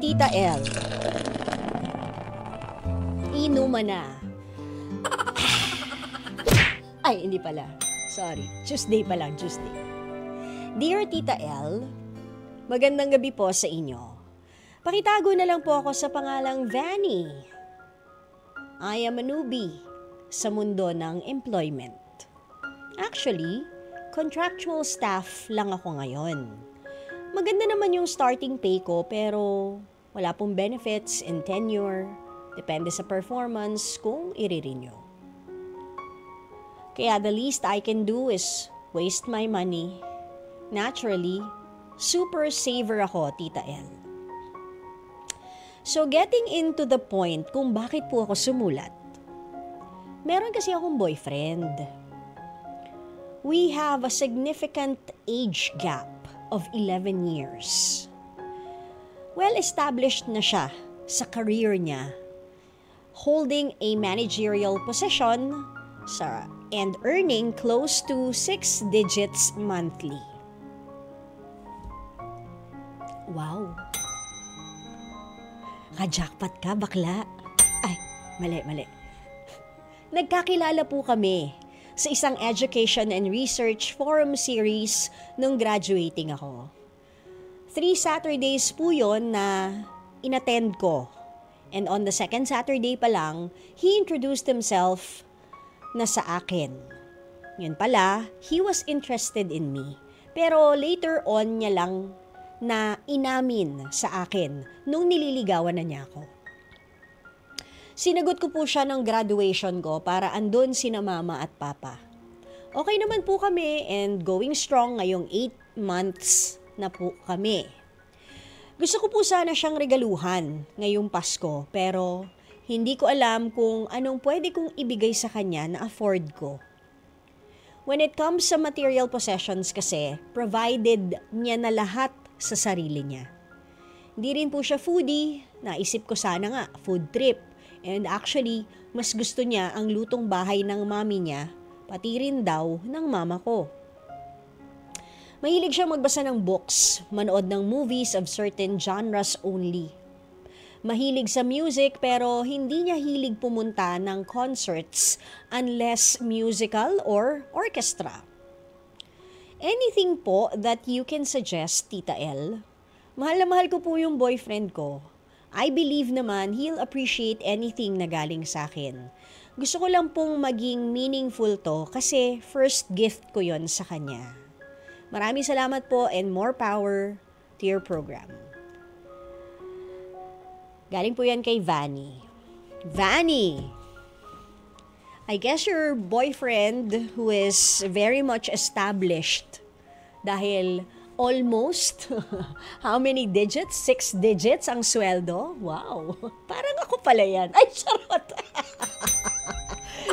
Tita L. Inuman na. Ay, hindi pala. Sorry. Tuesday pa lang, Tuesday. Dear Tita L, magandang gabi po sa inyo. Pakitago na lang po ako sa pangalang Vanny. I am a newbie sa mundo ng employment. Actually, contractual staff lang ako ngayon. Maganda naman yung starting pay ko pero wala pong benefits and tenure. Depende sa performance kung i-renew. Kaya the least I can do is waste my money. Naturally, super saver ako, Tita L. So getting into the point kung bakit po ako sumulat. Meron kasi akong boyfriend. We have a significant age gap of 11 years. Well-established na siya sa career niya, holding a managerial position and earning close to 6 digits monthly. Wow! Ka-jackpot ka, bakla. Ay, mali. Nagkakilala po kami sa isang education and research forum series nung graduating ako. 3 Saturdays po yun na inattend ko. And on the second Saturday pa lang, he introduced himself na sa akin. Yun pala, he was interested in me. Pero later on niya lang na inamin sa akin nung nililigawan na niya ako. Sinagot ko po siya ng graduation ko para andun sina mama at papa. Okay naman po kami and going strong ngayong 8 months na po kami. Gusto ko po sana siyang regaluhan ngayong Pasko pero hindi ko alam kung anong pwede kong ibigay sa kanya na afford ko. When it comes sa material possessions kasi, provided niya na lahat sa sarili niya. Hindi rin po siya foodie, naisip ko sana nga food trip. And actually, mas gusto niya ang lutong bahay ng mami niya, pati rin daw ng mama ko. Mahilig siyang magbasa ng books, manood ng movies of certain genres only. Mahilig sa music pero hindi niya hilig pumunta ng concerts unless musical or orchestra. Anything po that you can suggest, Tita L? Mahal na mahal ko po yung boyfriend ko. I believe naman he'll appreciate anything na galing sa akin. Gusto ko lang pong maging meaningful to kasi first gift ko yon sa kanya. Maraming salamat po and more power to your program. Galing po yan kay Vanny. Vanny! I guess your boyfriend who is very much established dahil almost, how many digits? 6 digits ang sweldo? Wow! Parang ako pala yan. Ay, charot!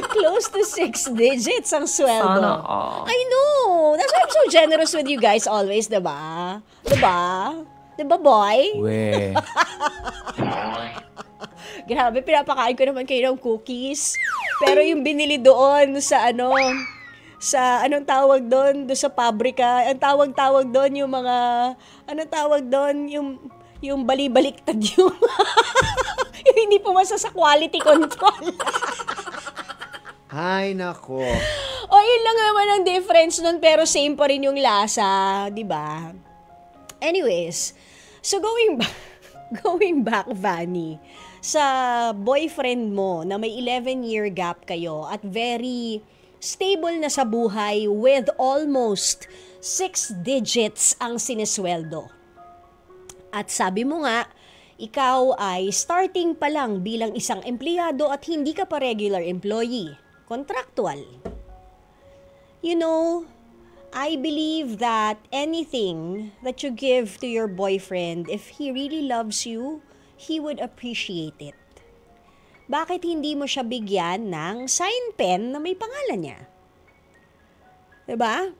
Close to 6 digits ang sweldo. Sana all. I know! That's why I'm so generous with you guys always, diba? Diba? Diba, boy? We. Grabe, pinapakain ko naman kayo ng cookies. Pero yung binili doon sa anong tawag doon sa pabrika, ang tawag doon yung mga, anong tawag doon, yung bali-baliktad yung, yung hindi pumasa sa quality control. Ay, nako. O, yun lang naman ang difference nun, pero same pa rin yung lasa, di ba? Anyways, so going back, Vanny, sa boyfriend mo na may 11-year gap kayo at very stable na sa buhay with almost 6 digits ang sinesweldo. At sabi mo nga, ikaw ay starting pa lang bilang isang empleyado at hindi ka pa regular employee, contractual. You know, I believe that anything that you give to your boyfriend, if he really loves you, he would appreciate it. Bakit hindi mo siya bigyan ng sign pen na may pangalan niya? Diba?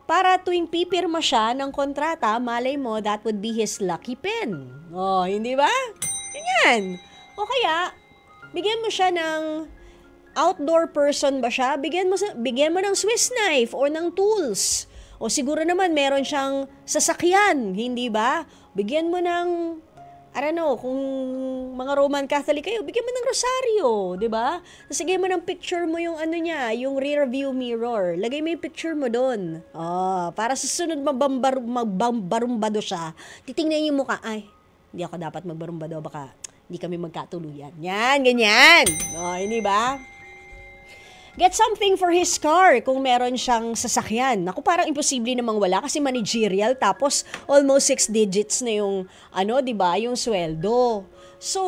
Para tuwing pipirma siya ng kontrata, malay mo, that would be his lucky pen. Oh, hindi ba? Ganyan. O kaya, bigyan mo siya ng outdoor person ba siya? Bigyan mo ng Swiss knife or ng tools. O siguro naman meron siyang sasakyan, hindi ba? Bigyan mo ng I don't know, kung mga Roman Catholic kayo, bigyan mo ng rosaryo, di ba? Sige mo ng picture mo yung ano niya, yung rear view mirror. Lagay mo yung picture mo doon. Para sa sunod magbambarumbado siya, titingnan yung mukha, ay, hindi ako dapat magbarumbado, baka hindi kami magkatuluyan. Yan, ganyan. Hindi ba? Get something for his car kung meron siyang sasakyan. Naku, parang imposible namang wala kasi managerial tapos almost 6 digits na yung di ba, yung sweldo. So,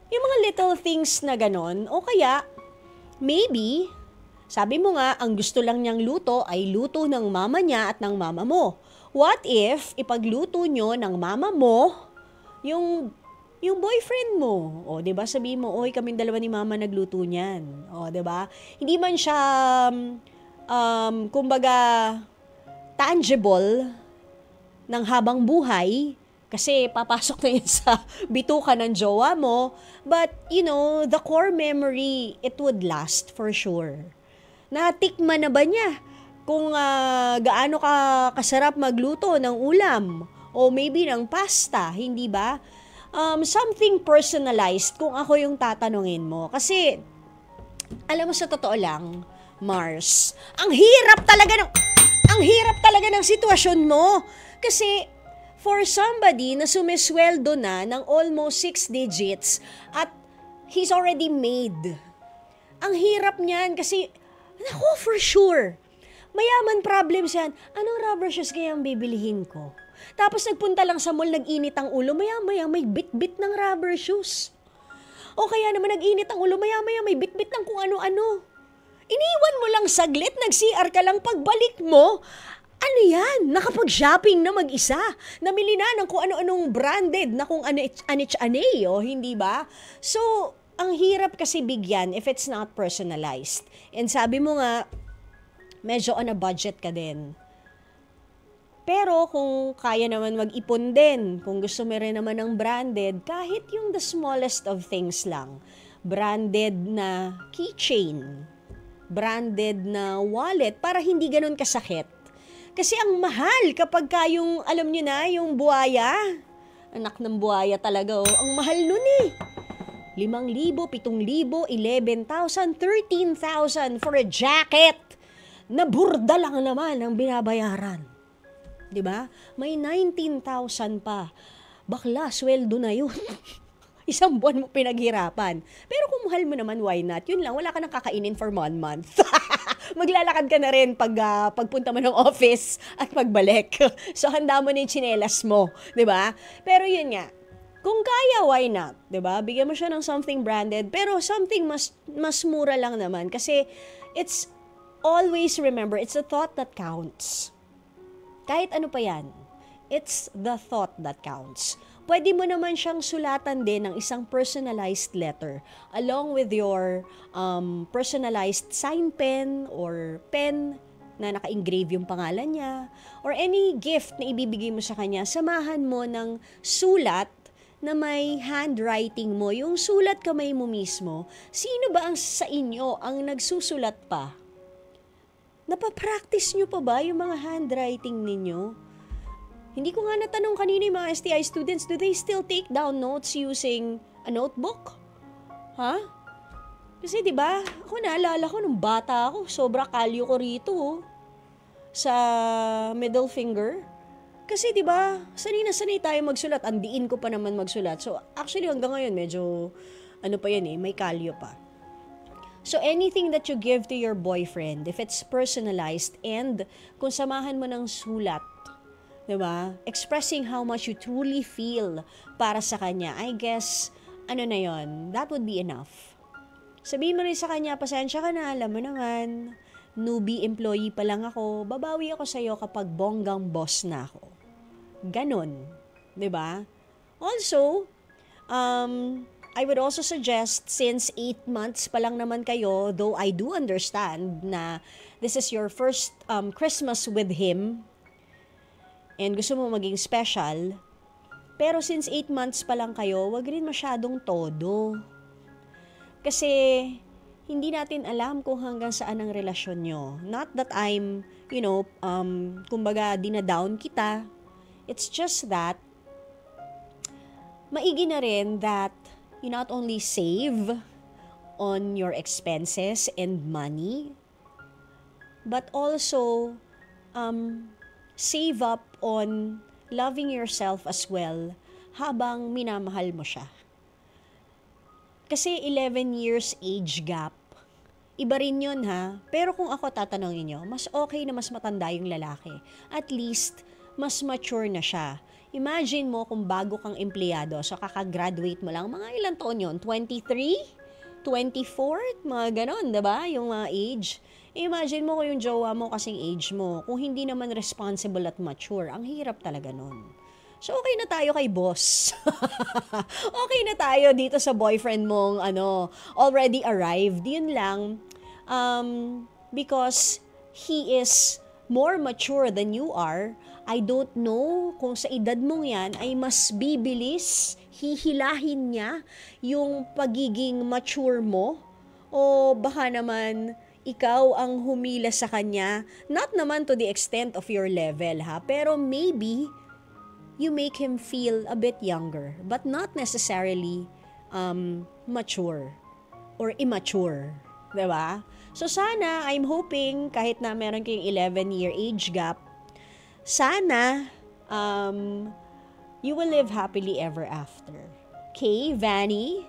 yung mga little things na ganon, o kaya maybe sabi mo nga ang gusto lang niyang luto ay luto ng mama niya at ng mama mo. What if ipagluto nyo ng mama mo yung boyfriend mo, 'di ba? Sabihin mo, "Oy, kaming dalawa ni mama nagluto niyan." 'Di ba? Hindi man siya kumbaga tangible ng habang buhay kasi papasok na yun sa bituka ng jowa mo, but the core memory, it would last for sure. Natikman na ba niya kung gaano ka kasarap magluto ng ulam o maybe ng pasta, hindi ba? Something personalized kung ako yung tatanungin mo. Kasi, alam mo sa totoo lang, Mars, ang hirap talaga ng sitwasyon mo. Kasi, for somebody na sumisweldo na ng almost 6 digits at he's already made, ang hirap niyan kasi, naku, for sure, mayaman problems yan. Anong rubber shoes kaya ang bibilihin ko? Tapos nagpunta lang sa mall, nag-init ang ulo, maya-maya may bit-bit ng rubber shoes. O kaya naman nag-init ang ulo, maya-maya may bit-bit ng kung ano-ano. Iniwan mo lang saglit, nag-CR ka lang, pagbalik mo, ano yan? Nakapag-shopping na mag-isa. Namili na ng kung ano-anong branded na kung anich-anay, hindi ba? So, ang hirap kasi bigyan if it's not personalized. And sabi mo nga, medyo on a budget ka din. Pero kung kaya naman mag-ipon din, kung gusto mo rin naman ng branded, kahit yung the smallest of things lang, branded na keychain, branded na wallet, para hindi ganun kasakit. Kasi ang mahal kapag yung, alam nyo na, yung buhaya, anak ng buhaya talaga, ang mahal nun 5,000, 7,000, 11,000, 13,000 for a jacket na burda lang naman ang binabayaran. 'Di ba? May 19,000 pa. Bakla, sweldo na 'yun. Isang buwan mo pinaghirapan. Pero kung mahal mo naman, why not? Yun lang, wala ka nang kakainin for 1 month. Maglalakad ka na rin pagpunta mo ng office at pagbalik. So, handa mo na yung tsinelas mo. 'Di ba? Pero yun nga, kung kaya, why not? 'Di ba? Bigyan mo siya ng something branded, pero something mas mura lang naman. Kasi, it's always remember, it's a thought that counts. Kahit ano pa yan, it's the thought that counts. Pwede mo naman siyang sulatan din ng isang personalized letter along with your personalized sign pen or pen na naka-engrave yung pangalan niya or any gift na ibibigay mo sa kanya. Samahan mo ng sulat na may handwriting mo, yung sulat kamay mo mismo. Sino ba sa inyo ang nagsusulat pa? Napapractice nyo pa ba yung mga handwriting ninyo? Hindi ko nga natanong kanina yung mga STI students, do they still take down notes using a notebook? Ha? Kasi diba, ako naalala ko nung bata ako, sobra kalyo ko rito sa middle finger. Kasi diba, sanay na sanay tayo magsulat, andiin ko pa naman magsulat. So actually hanggang ngayon medyo, may kalyo pa. So, anything that you give to your boyfriend, if it's personalized and kung samahan mo ng sulat, diba? Expressing how much you truly feel para sa kanya, I guess, that would be enough. Sabihin mo rin sa kanya, pasensya ka na, alam mo naman, newbie employee pa lang ako, babawi ako sa'yo kapag bonggang boss na ako. Ganon. Diba? Also, I would also suggest, since 8 months pa lang naman kayo, though I do understand na this is your first Christmas with him and gusto mo maging special, pero since 8 months pa lang kayo, wag rin masyadong todo. Kasi hindi natin alam kung hanggang saan ang relasyon nyo. Not that I'm, kumbaga, dinadown kita. It's just that maigi na rin that you not only save on your expenses and money, but also save up on loving yourself as well habang minamahal mo siya. Kasi 11 years age gap, iba rin yun ha. Pero kung ako tatanungin nyo, mas okay na mas matanda yung lalaki. At least, mas mature na siya. Imagine mo kung bago kang empleyado, so kakagraduate mo lang, mga ilang taon yun? 23? 24? Mga ganon, diba? Yung mga age. Imagine mo kung yung jowa mo kasing age mo, kung hindi naman responsible at mature, ang hirap talaga nun. So, okay na tayo kay boss. Okay na tayo dito sa boyfriend mong, already arrived. Yun lang, because he is more mature than you are, I don't know kung sa edad mong yan ay mas bibilis, hihilahin niya yung pagiging mature mo, o baka naman ikaw ang humila sa kanya, not naman to the extent of your level ha, pero maybe you make him feel a bit younger, but not necessarily mature or immature. Diba? So sana, I'm hoping, kahit na meron kayong 11-year age gap, sana you will live happily ever after. Okay, Vanny?